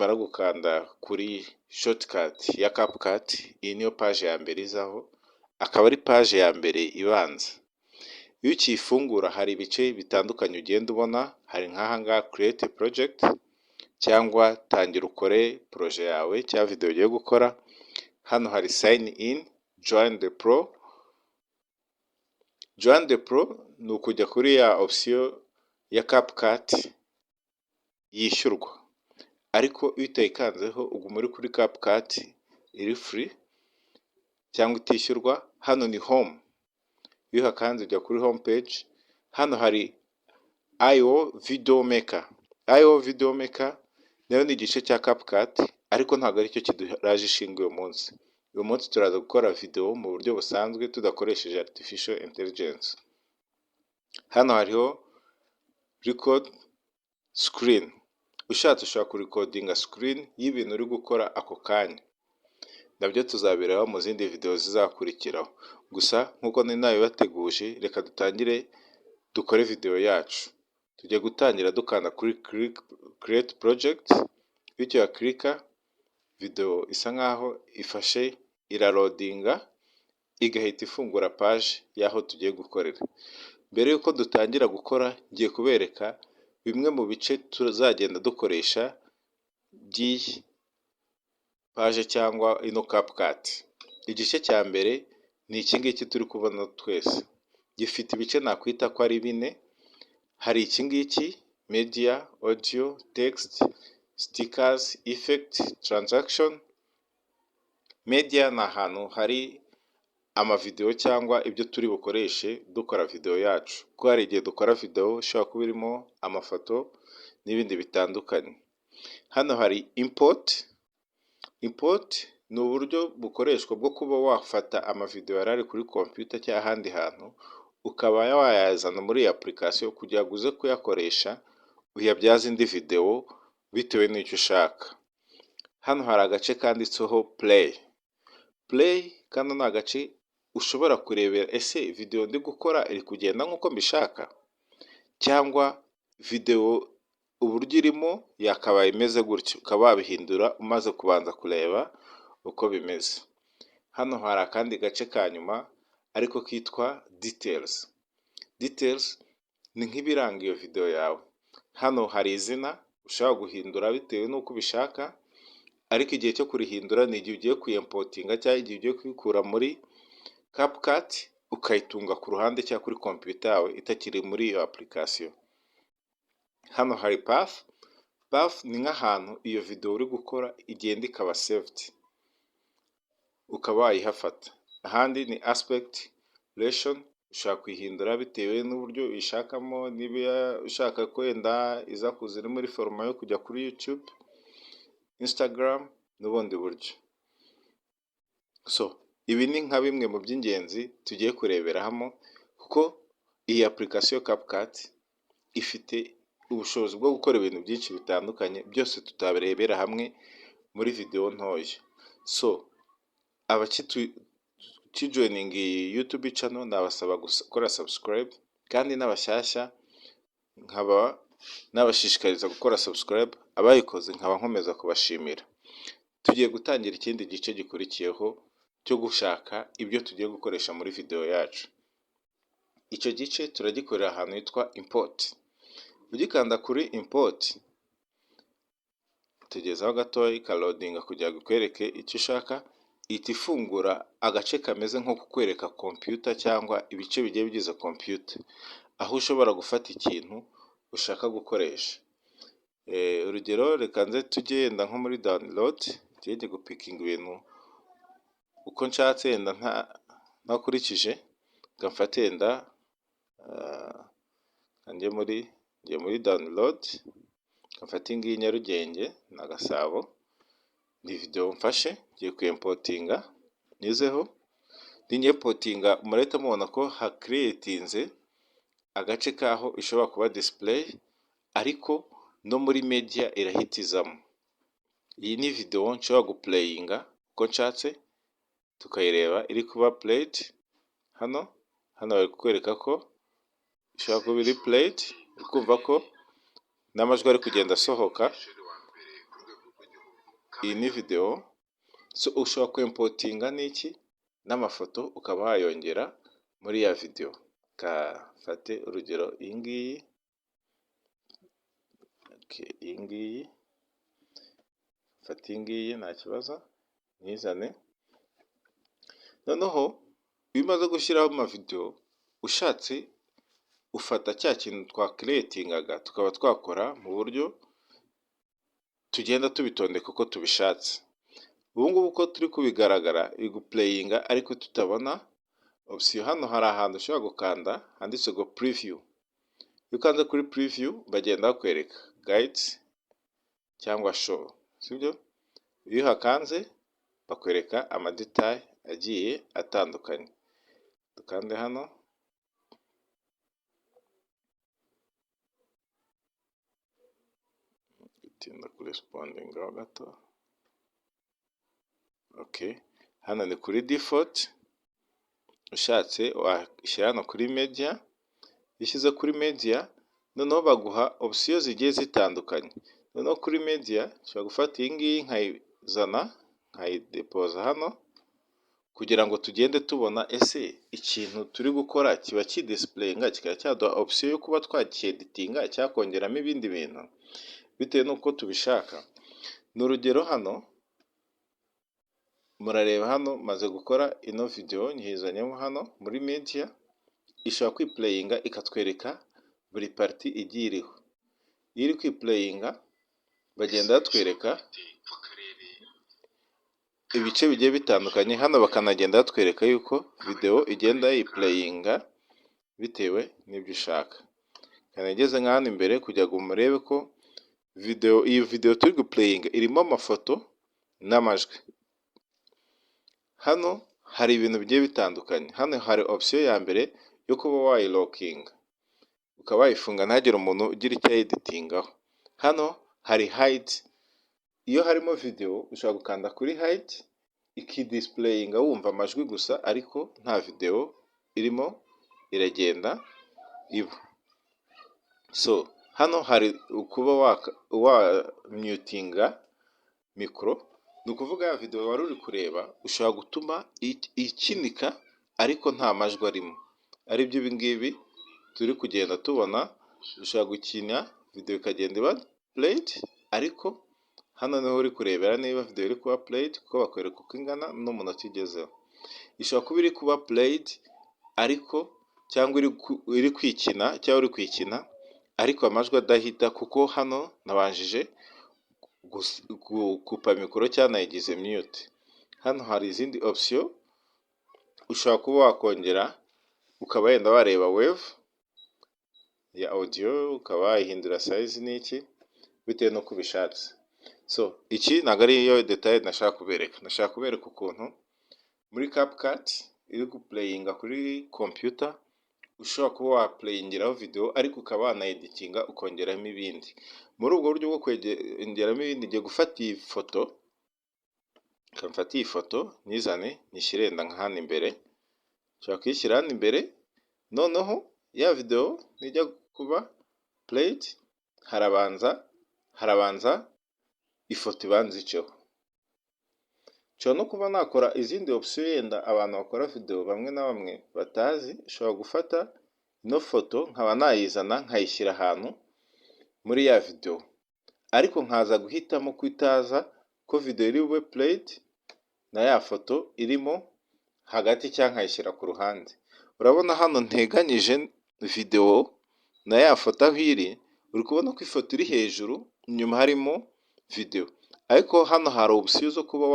Mara gukanda kuri shortcut ya CapCut, iyi niyo page ya mbere izaho, akaba ari page ya mbere ibanza. Iyo ukiyifungura hari ibice bitandukanye ugenda ubona, hari nk'aha ngaha create a project cyangwa tangira ukore projet yawe cyangwa video ugiye gukora. Hano hari sign in, join the pro. Join the pro ni ukujya kuri ya option ya CapCut yishyurwa, ariko iyo utayikanzeho uguma uri kuri CapCut iri free cyangwa itishyurwa. Hano ni home, iyo uhakanze ujya kuri home page. Hano hari IO video maker. IO video maker nayo ni igice cya CapCut, ariko ntabwo aricyo kiduraje ishinga uyu munsi. Uyu munsi turaza gukora video mu buryo busanzwe tudakoresheje artificial intelligence. Hano hariho record screen, ushatse ushobora kurekodinga screen y'ibintu uri gukora ako kanya. Nabyo tuzabiraho mu zindi video zizakurikiraho, gusa nkuko nari nabibateguje, reka dutangire dukore video yacu. Tujye gutangira dukanda kuri create project, bityo ya klika video isa nkaho ifashe irarodinga, igahita ifungura page yaho tugiye gukorera. Mbere yuko dutangira gukora, ngiye kubereka bimwe mu bice tuzagenda dukoresha by'iyi page cyangwa ino CapCut. Igice cya mbere ni iki ngiki turi kubona twese, gifite ibice nakwita ko ari bine. Hari iki ngiki media, audio, text, stickers, effect, transaction. Media ni ahantu hari amavideo cyangwa ibyo turi bukoreshe dukora video yacu, kuko hari igihe dukora video ishobora kuba irimo amafoto n'ibindi bitandukanye. Hano hari import. Import ni uburyo bukoreshwa bwo kuba wafata amavideo yarari kuri computer cyangwa ahandi hantu, ukaba wayazana muri iyi application kugira ngo uze kuyakoresha uyabyaze indi video bitewe n'icyo ushaka. Hano hari agace kanditseho play. Play kano ni agace ushobora kurebera ese video ndi gukora iri kugenda nk'uko mbishaka, cyangwa video uburyo irimo yakabaye imeze gutyo, ukaba wabihindura umaze kubanza kureba uko bimeze. Hano hari akandi gace ka nyuma ariko kitwa details. Details ni nk'ibiranga iyo video yawe. Hano hari izina ushobora guhindura bitewe n'uko ubishaka, ariko igihe cyo kurihindura ni igihe ugiye kuyimportinga cyangwa igihe ugiye kuyikura muri CapCut ukayitunga ku ruhande cyangwa kuri computer yawe itakiri muri iyo application. Hano hari path. Path ni nk'ahantu iyo video uri gukora igenda ikaba saved, ukaba wayihafata. Ahandi ni aspect ratio, ushaka kuyihindura bitewe n'uburyo uyishakamo, niba ushaka kwenda iza kuza iri muri forma yo kujya kuri YouTube, Instagram n'ubundi buryo. So ibi ni nka bimwe mu by'ingenzi tugiye kurebera hamwe, kuko iyi application CapCut ifite ubushobozi bwo gukora ibintu byinshi bitandukanye, byose tutabirebera hamwe muri video ntoya. So abakijoining iyi YouTube channel nabasaba gukora subscribe, kandi n'abashyashya nkaba nabashishikariza gukora subscribe, abayikoze nkaba nkomeza kubashimira. Tugiye gutangira ikindi gice gikurikiyeho cyo gushaka ibyo tugiye gukoresha muri video yacu. Icyo gice turagikorera ahantu hitwa import. Ugikanda kuri import, tugezaho gatoya ikarodinga kugira ngo ikwereke icyo ushaka, ihita ifungura agace kameze nko kukwereka computer cyangwa ibice bigiye bigize computer, aho ushobora gufata ikintu ushaka gukoresha. Urugero reka nze tugenda nko muri download, tujye gupikinga ibintu uko nshatse, yenda ntakurikije, ngamfate yenda njye muri download, ngamfate ngiyi Nyarugenge na Gasabo. Ni video mfashe ngiye kuyimportinga, nizeho n'importinga murahita mubona ko ha-creatinze agace kaho ishobora kuba display, ariko no muri media irahitizamo. Iyi ni video nshobora guplayinga uko nshatse, tukayireba iri kuba played. Hano bari kukwereka ko ishobora kuba iri played, ukumva ko n'amajwi ari kugenda asohoka. iyi ni video, so ushobora kwimpotinga n'iki n'amafoto ukaba wayongera muri ya video. Kafate urugero iyi ngiyi, iyi ngiyi, fata iyi ngiyi nta kibazo, nyizane. Noneho iyo umaze gushyiraho amavideo, ushatse ufata cya kintu twa creatingaga tukaba twakora mu buryo tugenda tubitondeka uko tubishatse. Ubu ngubu uko turi kubigaragara iri guplayinga ariko tutabona option. Hano hari ahantu ushobora gukanda handitse ngo preview. Iyo ukanze kuri preview bagenda bakwereka guides cyangwa show, sibyo? Iyo hakanze bakwereka amadetail agiye atandukanye. Dukande hano, itinda corresponding aho gato. Okay, hano ni kuri default, ushatse washyira hano kuri media. Ishyize kuri media, noneho baguha option zigiye zitandukanye. Noneho kuri media ushobora gufata iyi ngiyi nkayizana nkayidepoza hano, kugira ngo tugende tubona ese ikintu turi gukora kiba kidisplayinga, kikaba cyaduha option yo kuba twakieditinga cyakongeramo ibindi bintu bitewe n'uko tubishaka. Ni urugero hano murareba hano maze gukora ino video nyizanyemo hano muri media, ishobora kwiplayinga ikatwereka buri party igiye iriho. Iyo iri kwiplayinga bagenda batwereka ibice bigiye bitandukanye. Hano bakanagenda batwereka yuko video igenda yiplayinga bitewe n'ibyo ushaka. Kanageze nka hano imbere kugira ngo murebe ko iyi video turi guplayinga irimo amafoto n'amajwi. Hano hari ibintu bigiye bitandukanye. Hano hari option ya mbere yo kuba wayilockinga, ukaba wayifunga ntagire umuntu ugira icyo editingaho. Hano hari hide. Iyo harimo video ushobora gukanda kuri hide ikidisplayinga wumva amajwi gusa ariko nta video irimo iragenda iba. So hano hari kuba wa mutinga micro, ni ukuvuga ya video wari uri kureba ushobora gutuma ikinika ariko nta majwi arimo. Ari byo ibi ngibi turi kugenda tubona. Ushobora gukina video ikagenda iba played, ariko hano niho uri kurebera niba video iri kuba played kuko bakwereka uko ingana n'umunota igezeho. Ishobora kuba iri kuba played ariko cyangwa iri kwikina cyangwa uri kwikina ariko amajwi adahita, kuko hano nabanjije gukupa mikoro cyangwa nayigize mute. Hano hari izindi option ushobora kuba wakongera ukaba yenda wareba wave ya audio, ukaba wayihindura size n'iki bitewe n'uko ubishatse. So iki ntabwo ari yo detail nashaka kubereka. Nashaka kubereka ukuntu muri CapCut iri guplayinga kuri computer ushobora kuba waplayingiraho video ariko ukaba wanayeditinga ukongeramo ibindi. Muri ubwo buryo bwo kongeramo ibindi, ngiye gufata iyi foto, kamfata iyi foto nyizane nyishyire nda nka hano imbere. Nshobora kuyishyira hano imbere, noneho ya video nijya kuba played harabanza ifoto ibanza iceho. Nshobora no kuba nakora izindi option yenda abantu bakora video bamwe na bamwe batazi. Ushobora gufata ino foto nkaba nayizana nkayishyira ahantu muri ya video, ariko nkaza guhitamo kwitaza ko video iri bube played na ya foto irimo hagati cyangwa nkayishyira ku ruhande. Urabona hano nteganyije video na ya foto aho iri, uri kubona ko ifoto iri hejuru inyuma harimo video, ariko hano hari option zo kuba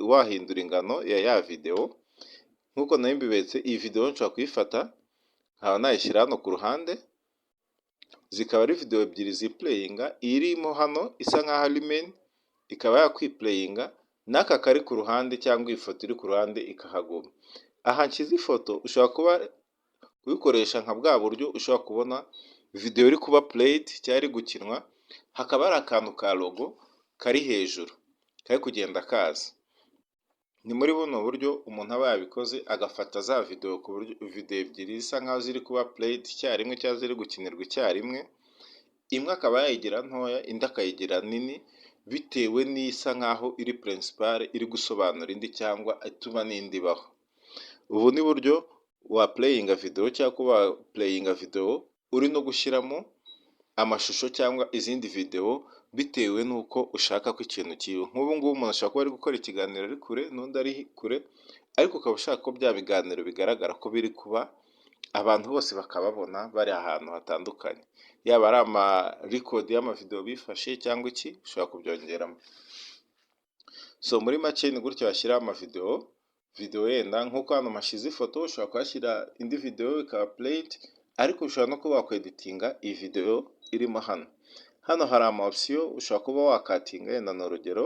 wahindura ingano ya video. Nkuko nayo mbibetse, iyi video nshobora kuyifata nkaba nayishyira hano ku ruhande, zikaba ari video ebyiri ziplayinga. irimo hano isa nkaho ari main ikaba yakwiplayinga, n'aka kari ku ruhande cyangwa iyi foto iri ku ruhande ikahaguma. Aha nshyize ifoto ushobora kuba kubikoresha nka bwa buryo ushobora kubona video iri kuba played cyangwa iri gukinwa, hakaba hari akantu ka logo kari hejuru kari kugenda kaza. Ni muri buno buryo umuntu aba yabikoze, agafata za video ku buryo video ebyiri zisa nkaho ziri kuba played icyarimwe cyangwa ziri gukinirwa icyarimwe, imwe akaba yayigira ntoya indi akayigira nini bitewe n'isa nkaho iri principal iri gusobanura indi cyangwa ituma n'indi ibaho. Ubu ni buryo wa playinga video cyangwa kuba playinga video uri no gushyiramo amashusho cyangwa izindi video bitewe n'uko ushaka ko ikintu kiba. Nk'ubu ngubu umuntu ashobora kuba ari gukora ikiganiro ari kure n'undi ari kure, ariko ukaba ushaka ko bya biganiro bigaragara ko biri kuba, abantu bose bakababona bari ahantu hatandukanye, yaba ari record y'amavideo bifashe cyangwa iki, ushobora kubyongeramo. So muri make ni gutyo washyiraho video yenda nk'uko hano mashyize ifoto, ushobora kuhashyira indi video ikaba played, ariko ushobora no kuba wakeditinga iyi video irimo hano. Hano hari ama option ushobora kuba wakatinga, yenda ni urugero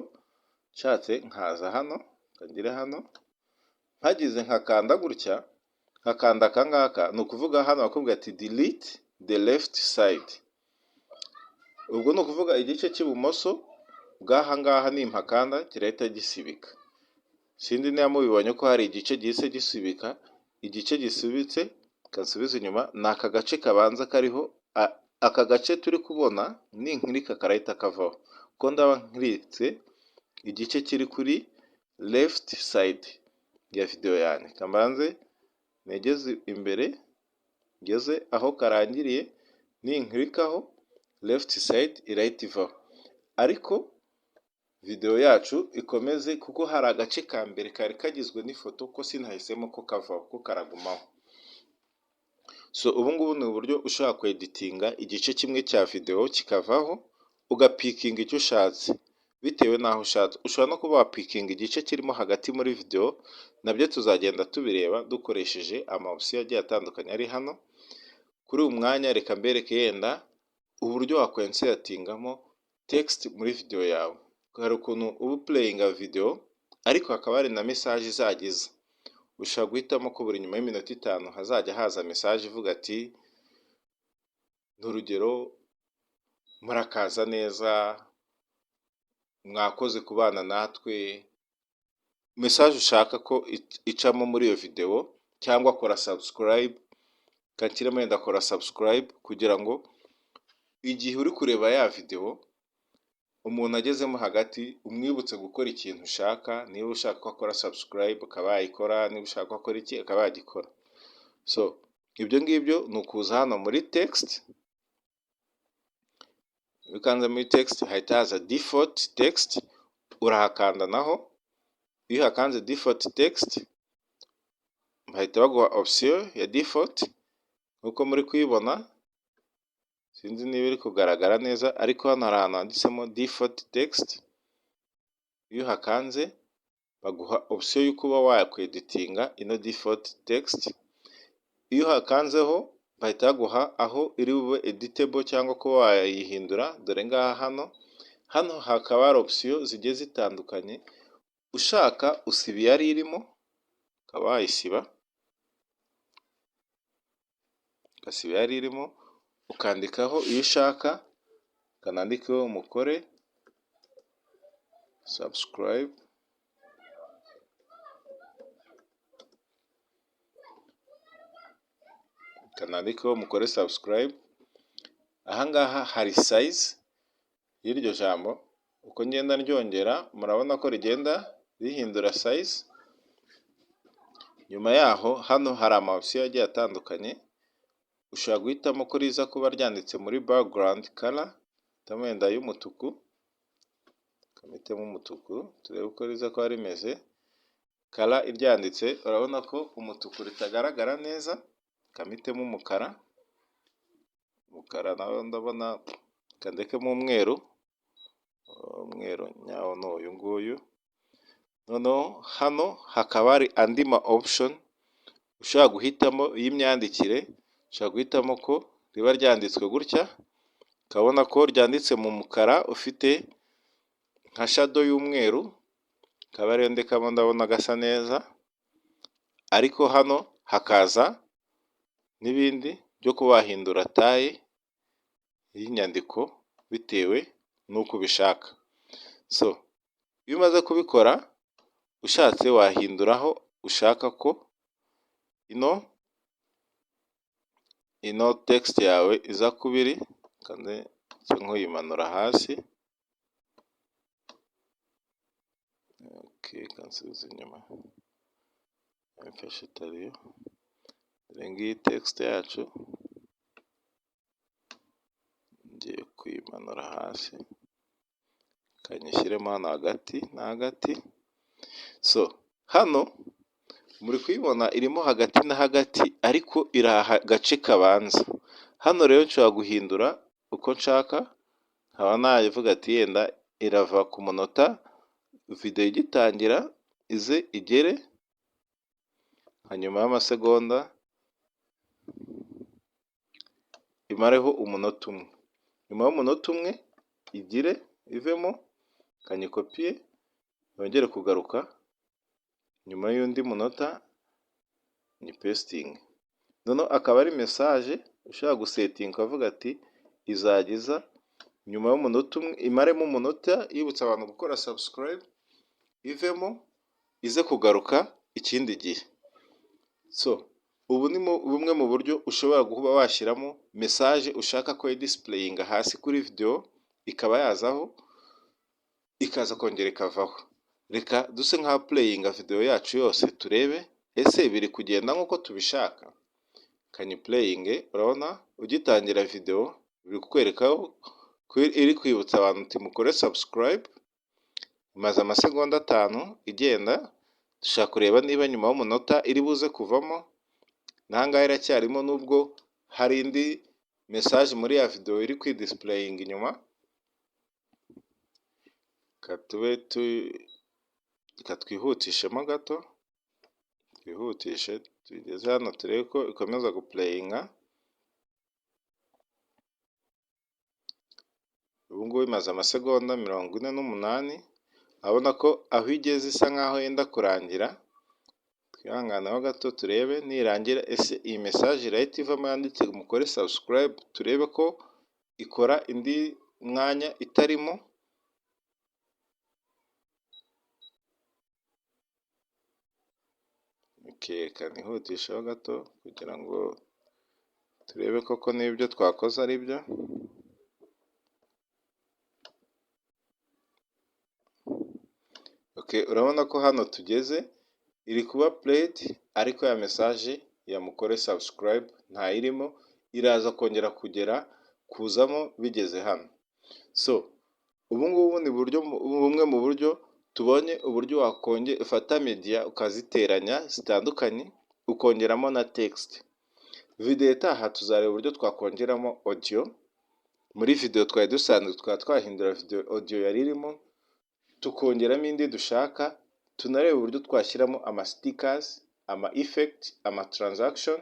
nshatse nkaza hano ngire hano mpagize nkakanda gutya, nkakanda akangaka, ni ukuvuga hano bakubwira ati delete the left side. Ubwo ni ukuvuga igice cy'ibumoso bw'aha ngaha nimpakanda kirahita gisibika. Sindi niba mubibonye ko hari igice gihise gisibika. Igice gisubitse kansubiza inyuma ni aka gace kabanza kariho, aka gace turi kubona ninkirika karahita kavaho, kuko ndaba nkiritse igice kiri kuri left side ya video yanjye. Kambanze negeze imbere ngeze aho karangiriye, ninkirikaho left side irahita ivaho, ariko video yacu ikomeze kuko hari agace ka mbere kari kagizwe n'ifoto ko sinahisemo ko kavaho, ko karagumaho. So ubu ngubu ni uburyo ushobora kweditinga igice kimwe cya video kikavaho, ugapikinga icyo ushatse bitewe n'aho ushatse. Ushobora no kuba wapikinga igice kirimo hagati muri video, nabyo tuzagenda tubireba dukoresheje ama option agiye atandukanye ari hano. Kuri uyu mwanya reka mbereke yenda uburyo wakwenseratingamo text muri video yawe. Hari ukuntu uba playinga video ariko hakaba hari na message izagiza. Ushobora guhitamo ko buri nyuma y'iminota 5 hazajya haza message ivuga ati n'urugero murakaza neza, mwakoze kubana natwe, message ushaka ko icamo muri iyo video, cyangwa kora subscribe, kakiremo yenda kora subscribe kugira ngo igihe uri kureba ya video umuntu agezemo hagati umwibutse gukora ikintu ushaka. Niba ushaka ko akora subscribe akaba yayikora, niba ushaka ko akora iki akaba yagikora. So ibyo ngibyo ni ukuza hano muri text, bikanze muri text hahita haza default text, urahakanda naho. Iyo hakanze default text bahita baguha option ya default nkuko muri kuyibona, sinzi niba iri kugaragara neza, ariko hano hari ahantu handitsemo default text. Iyo hakanze baguha option yo kuba wakweditinga ino default text. Iyo hakanzeho bahita baguha aho iri bube editable cyangwa kuba wayihindura. Dore ngaha hano hakaba hari option zigiye zitandukanye. Ushaka usiba iyari irimo ukaba wayisiba, ugasiba iyari irimo ukandikaho iyo ushaka, ukanandikaho mukore subscribe, ukanandikaho mukore subscribe. Ahangaha hari size y'iryo jambo, uko ngenda ryongera murabona ko rigenda rihindura size. Nyuma yaho hano hari ama option agiye atandukanye. Ushobora guhitamo ko riza kuba ryanditse muri background color, hitamo yenda y'umutuku, kamitemo umutuku turebe uko riza kuba rimeze. Color iryanditse urabona ko umutuku ritagaragara neza, kamitemo umukara. Umukara nawe ndabona kandekemo umweru, umweru nyawo no uyu nguyu. Noneho hano hakaba hari andi ma option ushobora guhitamo y'imyandikire. Ushobora guhitamo ko riba ryanditswe gutya, ukabona ko ryanditse mu mukara ufite nka shadow y'umweru, akaba ariyo ndekamo ndabona gasa neza. Ariko hano hakaza n'ibindi byo kuba wahindura taye y'inyandiko bitewe n'uko ubishaka. So iyo umaze kubikora ushatse wahinduraho ushaka ko ino text yawe iza kuba iri, kandi nk'uyimanura hasi kansubiza inyuma, mfashe itariyo, dore ngiyi text yacu, ngiye kuyimanura hasi, kanyishyiremo hano hagati na hagati. So hano muri kuyibona irimo hagati na hagati, ariko iri agace kabanza. Hano rero nshobora guhindura uko nshaka, nkaba navuga ati yenda irava ku munota video igitangira ize igere hanyuma y'amasegonda imareho umunota umwe, nyuma y'umunota umwe igire ivemo, kanyikopiye yongere kugaruka nyuma y'undi munota ni pasting. Noneho akaba ari message ushaka gusetinga ukavuga ati izageza nyuma y'umunota umwe, imaremo umunota yibutsa abantu gukora subscribe, ivemo ize kugaruka ikindi gihe. So ubu ni bumwe mu buryo ushobora kuba washyiramo message ushaka ko displayinga hasi kuri video, ikaba yazaho ikaza kongera ikavaho. Reka duse nka playinga video yacu yose turebe ese biri kugenda nk'uko tubishaka. Can playing, urabona ugitangira video biri kukwerekaho iri kwibutsa abantu ati mukore subscribe, imaze amasegonda 5 igenda. Dushaka kureba niba nyuma y'umunota iri buze kuvamo, nangahe iracyarimo nubwo hari indi message muri ya video iri kwidisplayinga inyuma. Katwihutishemo gato, twihutishe tugeze hano turebe ko ikomeza guplayinga. Ubu ngubu imaze amasegonda 48, abona ko aho igeze isa nkaho yenda kurangira. Twihanganaho gato turebe nirangira ese iyi message irahita ivamo yanditse mukore subscribe, turebe ko ikora indi mwanya itarimo. Kanihutishaho gato kugira ngo turebe koko n'ibyo twakoze ari byo. Urabona ko hano tugeze iri kuba played, ariko ya message ya mukore subscribe ntayirimo, iraza kongera kuzamo bigeze hano. So ubu ngubu ni bumwe mu buryo tubonye uburyo wakongera ufata media ukaziteranya zitandukanye ukongeramo na text. Video itaha tuzareba uburyo twakongeramo audio. Muri video twari dusanzwe twahindura video audio yari irimo tukongeramo indi dushaka, tunareba uburyo twashyiramo ama stickers, ama effect, ama transaction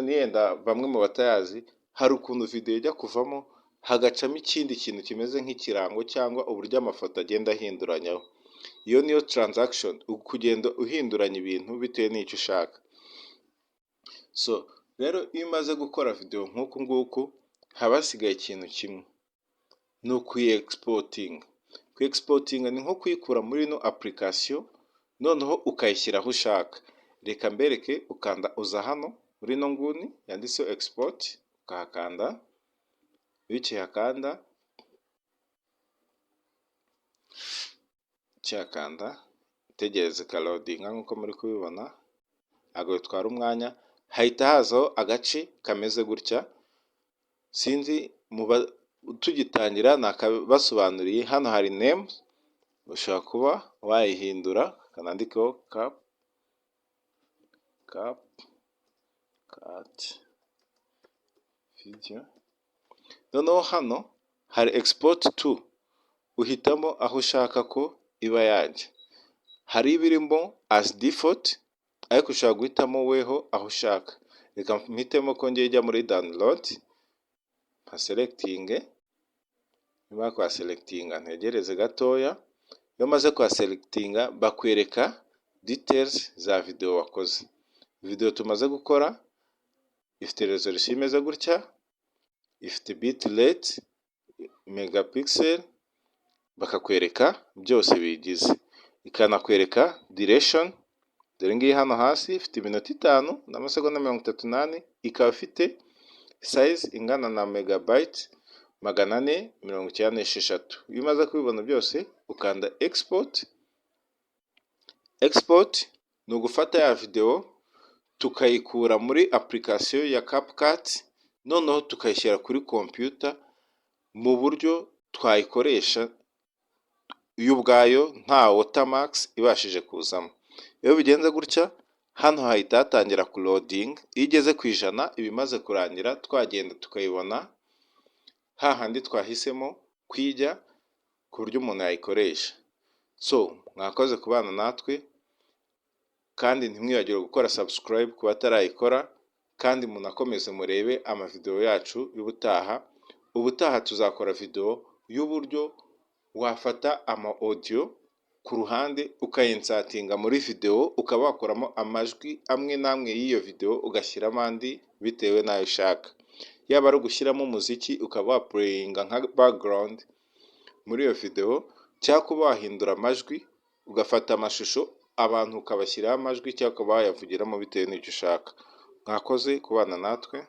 yenda bamwe mu batayazi, hari ukuntu video ijya kuvamo hagacamo ikindi kintu kimeze nk'ikirango cyangwa uburyo amafoto agenda ahinduranyaho. Iyo niyo transaction, kugenda uhinduranya ibintu bitewe n'icyo ushaka. So rero iyo umaze gukora video nk'uku nguku, haba hasigaye ikintu kimwe, ni ukuyi-exporting. Ku-exporting ni nko kuyikura muri ino application noneho ukayishyira aho ushaka. Reka mbereke, ukanda uza hano muri ino nguni yanditseho export, ukahakanda. Ukihakanda tegereze loadinga nk'uko muri kubibona, ntabwo bitwara umwanya, hahita hazaho agace kameze gutya. Sinzi tugitangira nakabasobanuriye, hano hari name, ushobora kuba wayihindura kanandikeho cut video. Noneho hano hari export to, uhitamo aho ushaka ko iba yajya. Hari ibirimo as default, ariko ushaka guhitamo weho aho ushaka. Reka mpitemo ko ngiye ijya muri download, selecting. Nyuma kwa selectinga ntegereze gatoya. Iyo maze kwa selectinga bakwereka details za video wakoze. Video tumaze gukora ifite resolution imeze gutya, ifite bitrate, megapixel, bakakwereka byose bigize. Ikanakwereka duration, dore ngiyi hano hasi ifite iminota 5 n'amasegonda 38, ikaba ifite size ingana na megabyte. 496. Iyo umaze kubibona byose ukanda export. Export ni ugufata ya video tukayikura muri application ya CapCut, noneho tukayishyira kuri computer mu buryo twayikoresha yo ubwayo nta watermark ibashije kuzamo. Iyo bigenze gutya, hano hahita hatangira loading. Iyo igeze ku 100 ibimaze kurangira, twagenda tukayibona hahandi twahisemo kwijya ku buryo umuntu yayikoresha. So mwakoze kubana natwe, kandi ntimwibagire gukora subscribe ku batarayikora, kandi munakomeze murebe amavideo yacu y'ubutaha. Ubutaha tuzakora video y'uburyo wafata ama audio ku ruhande ukayinsatinga muri video, ukaba wakoramo amajwi amwe namwe y'iyo video ugashyiramo andi bitewe nayo ushaka. Yaba ari ugushyiramo umuziki ukaba waplayinga nka background muri iyo video, cyangwa kuba wahindura amajwi ugafata amashusho abantu ukabashyiraho amajwi, cyangwa ukaba wayavugiramo bitewe n'icyo ushaka. Mwakoze kubana natwe.